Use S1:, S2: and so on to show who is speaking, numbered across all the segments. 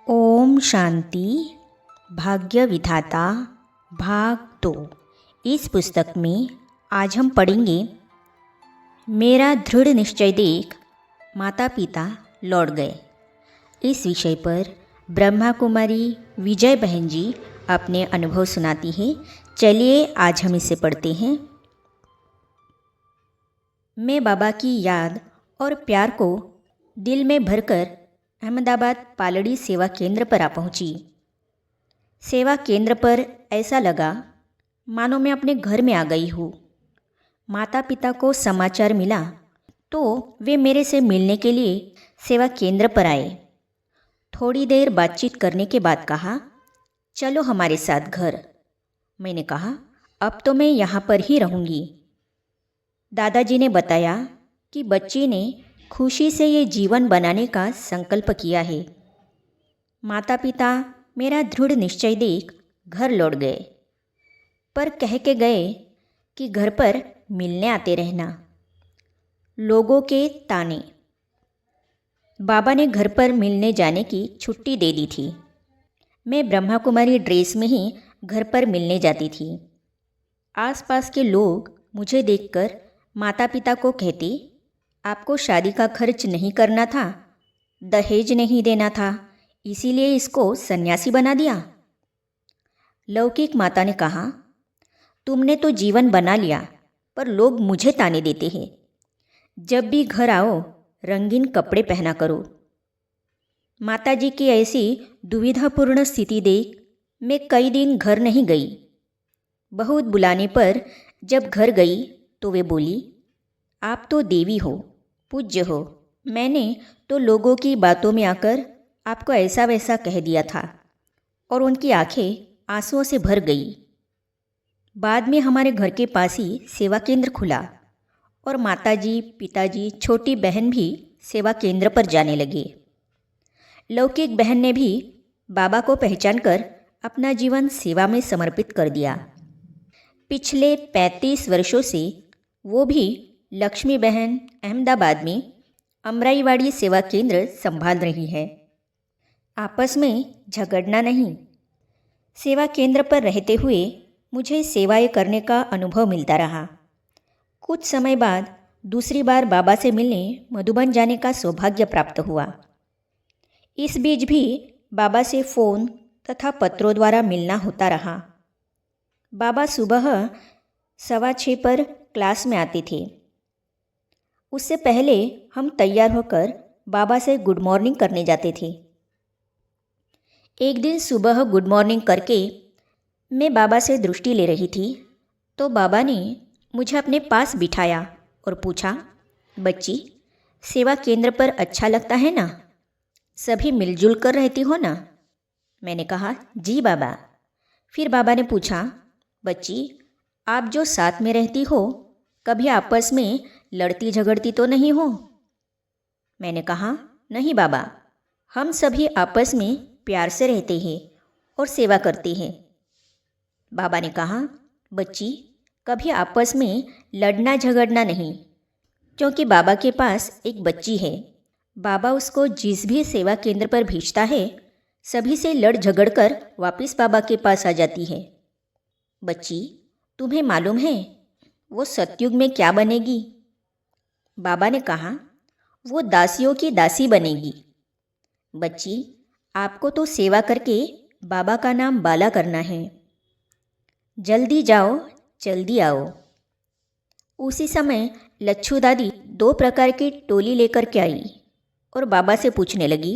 S1: ओम शांति। भाग्य विधाता भाग 2। इस पुस्तक में आज हम पढ़ेंगे मेरा दृढ़ निश्चय देख माता पिता लौट गए। इस विषय पर ब्रह्मा कुमारी विजय बहन जी अपने अनुभव सुनाती हैं। चलिए आज हम इसे पढ़ते हैं। मैं बाबा की याद और प्यार को दिल में भरकर अहमदाबाद पालड़ी सेवा केंद्र पर आ पहुंची। सेवा केंद्र पर ऐसा लगा मानो मैं अपने घर में आ गई हूँ। माता पिता को समाचार मिला तो वे मेरे से मिलने के लिए सेवा केंद्र पर आए। थोड़ी देर बातचीत करने के बाद कहा, चलो हमारे साथ घर। मैंने कहा, अब तो मैं यहाँ पर ही रहूँगी। दादाजी ने बताया कि बच्ची ने खुशी से ये जीवन बनाने का संकल्प किया है। माता पिता मेरा दृढ़ निश्चय देख घर लौट गए, पर कह के गए कि घर पर मिलने आते रहना। लोगों के ताने। बाबा ने घर पर मिलने जाने की छुट्टी दे दी थी। मैं ब्रह्मा कुमारी ड्रेस में ही घर पर मिलने जाती थी। आसपास के लोग मुझे देखकर माता पिता को कहते, आपको शादी का खर्च नहीं करना था, दहेज नहीं देना था, इसीलिए इसको सन्यासी बना दिया। लौकिक माता ने कहा, तुमने तो जीवन बना लिया, पर लोग मुझे ताने देते हैं। जब भी घर आओ रंगीन कपड़े पहना करो। माताजी की ऐसी दुविधापूर्ण स्थिति देख मैं कई दिन घर नहीं गई। बहुत बुलाने पर जब घर गई तो वे बोली, आप तो देवी हो, पूज्य हो। मैंने तो लोगों की बातों में आकर आपको ऐसा वैसा कह दिया था। और उनकी आंखें आंसुओं से भर गई। बाद में हमारे घर के पास ही सेवा केंद्र खुला और माताजी, पिताजी, छोटी बहन भी सेवा केंद्र पर जाने लगे। लौकिक बहन ने भी बाबा को पहचान कर अपना जीवन सेवा में समर्पित कर दिया। पिछले 35 वर्षों से वो भी लक्ष्मी बहन अहमदाबाद में अमराईवाड़ी सेवा केंद्र संभाल रही है। आपस में झगड़ना नहीं। सेवा केंद्र पर रहते हुए मुझे सेवाएं करने का अनुभव मिलता रहा। कुछ समय बाद दूसरी बार बाबा से मिलने मधुबन जाने का सौभाग्य प्राप्त हुआ। इस बीच भी बाबा से फ़ोन तथा पत्रों द्वारा मिलना होता रहा। बाबा सुबह 6:15 पर क्लास में आते थे। उससे पहले हम तैयार होकर बाबा से गुड मॉर्निंग करने जाते थे। एक दिन सुबह गुड मॉर्निंग करके मैं बाबा से दृष्टि ले रही थी तो बाबा ने मुझे अपने पास बिठाया और पूछा, बच्ची, सेवा केंद्र पर अच्छा लगता है ना? सभी मिलजुल कर रहती हो ना? मैंने कहा, जी बाबा। फिर बाबा ने पूछा, बच्ची, आप जो साथ में रहती हो कभी आपस में लड़ती झगड़ती तो नहीं हो? मैंने कहा, नहीं बाबा, हम सभी आपस में प्यार से रहते हैं और सेवा करते हैं। बाबा ने कहा, बच्ची, कभी आपस में लड़ना झगड़ना नहीं, क्योंकि बाबा के पास एक बच्ची है। बाबा उसको जिस भी सेवा केंद्र पर भेजता है सभी से लड़ झगड़ कर वापस बाबा के पास आ जाती है। बच्ची, तुम्हें मालूम है वो सतयुग में क्या बनेगी? बाबा ने कहा, वो दासियों की दासी बनेगी। बच्ची, आपको तो सेवा करके बाबा का नाम बाला करना है। जल्दी जाओ जल्दी आओ। उसी समय लच्छू दादी 2 प्रकार की टोली लेकर के आई और बाबा से पूछने लगी,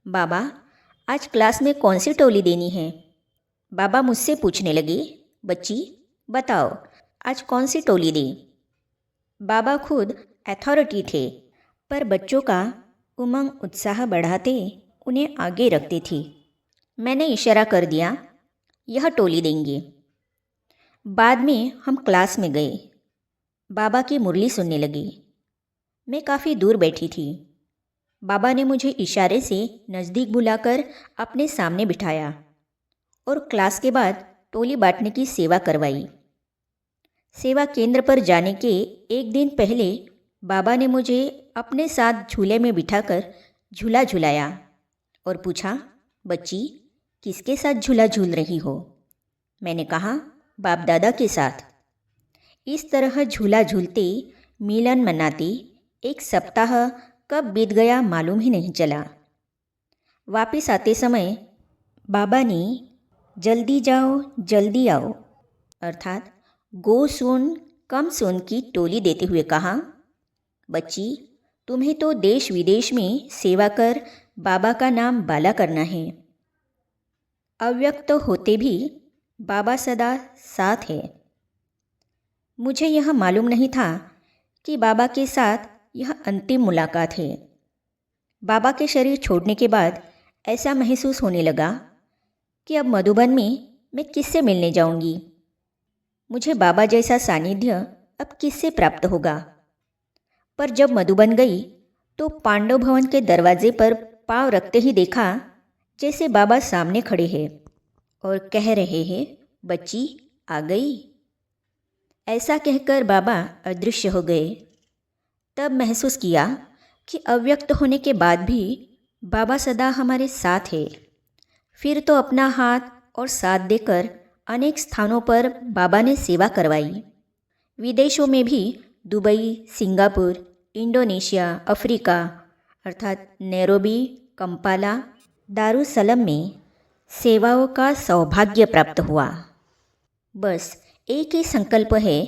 S1: बाबा, आज क्लास में कौन सी टोली देनी है? बाबा मुझसे पूछने लगे, बच्ची, बताओ आज कौन सी टोली दें? बाबा खुद अथॉरिटी थे, पर बच्चों का उमंग उत्साह बढ़ाते उन्हें आगे रखते थे। मैंने इशारा कर दिया, यह टोली देंगे। बाद में हम क्लास में गए। बाबा की मुरली सुनने लगे। मैं काफ़ी दूर बैठी थी। बाबा ने मुझे इशारे से नज़दीक बुलाकर अपने सामने बिठाया और क्लास के बाद टोली बांटने की सेवा करवाई। सेवा केंद्र पर जाने के एक दिन पहले बाबा ने मुझे अपने साथ झूले में बिठाकर झूला झुलाया और पूछा, बच्ची, किसके साथ झूला झूल रही हो? मैंने कहा, बाप दादा के साथ। इस तरह झूला झूलते, मिलन मनाते एक सप्ताह कब बीत गया मालूम ही नहीं चला। वापस आते समय बाबा ने जल्दी जाओ जल्दी आओ अर्थात गो सून कम सून की टोली देते हुए कहा, बच्ची, तुम्हें तो देश विदेश में सेवा कर बाबा का नाम बाला करना है। अव्यक्त होते भी बाबा सदा साथ है। मुझे यह मालूम नहीं था कि बाबा के साथ यह अंतिम मुलाकात है। बाबा के शरीर छोड़ने के बाद ऐसा महसूस होने लगा कि अब मधुबन में मैं किससे मिलने जाऊंगी। मुझे बाबा जैसा सानिध्य अब किससे प्राप्त होगा। पर जब मधुबन गई तो पांडव भवन के दरवाजे पर पांव रखते ही देखा जैसे बाबा सामने खड़े हैं और कह रहे हैं, बच्ची आ गई। ऐसा कहकर बाबा अदृश्य हो गए। तब महसूस किया कि अव्यक्त होने के बाद भी बाबा सदा हमारे साथ है। फिर तो अपना हाथ और साथ देकर अनेक स्थानों पर बाबा ने सेवा करवाई। विदेशों में भी दुबई, सिंगापुर, इंडोनेशिया, अफ्रीका अर्थात नैरोबी, कंपाला, दारुसलम में सेवाओं का सौभाग्य प्राप्त हुआ। बस एक ही संकल्प है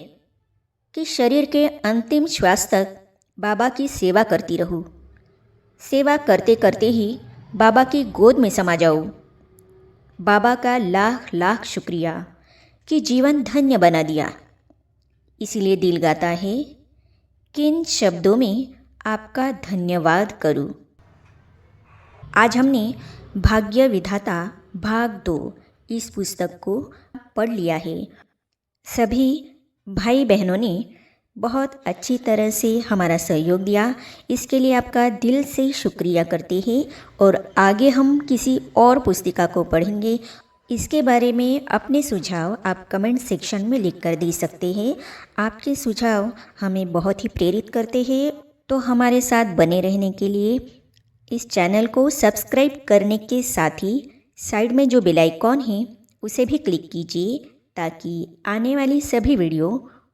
S1: कि शरीर के अंतिम श्वास तक बाबा की सेवा करती रहूं। सेवा करते करते ही बाबा की गोद में समा जाऊं। बाबा का लाख लाख शुक्रिया कि जीवन धन्य बना दिया। इसीलिए दिल गाता है, किन शब्दों में आपका धन्यवाद करूं। आज हमने भाग्य विधाता भाग 2 इस पुस्तक को पढ़ लिया है। सभी भाई बहनों ने बहुत अच्छी तरह से हमारा सहयोग दिया। इसके लिए आपका दिल से शुक्रिया करते हैं और आगे हम किसी और पुस्तिका को पढ़ेंगे। इसके बारे में अपने सुझाव आप कमेंट सेक्शन में लिख कर दे सकते हैं। आपके सुझाव हमें बहुत ही प्रेरित करते हैं। तो हमारे साथ बने रहने के लिए इस चैनल को सब्सक्राइब करने के साथ ही साइड में जो बेल आइकॉन है उसे भी क्लिक कीजिए ताकि आने वाली सभी वीडियो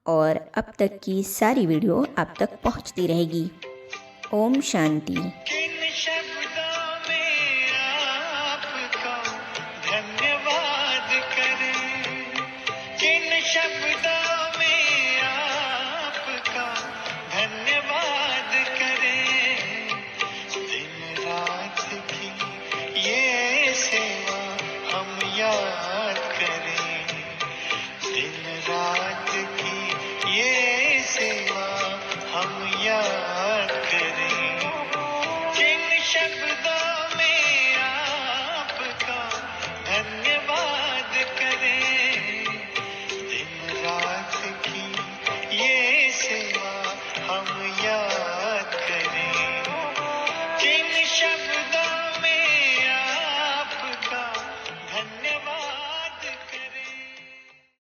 S1: और अब तक की सारी वीडियो आप तक पहुंचती रहेगी। ओम शांति।
S2: किन शब्दों में आपको धन्यवाद करें, किन शब्दों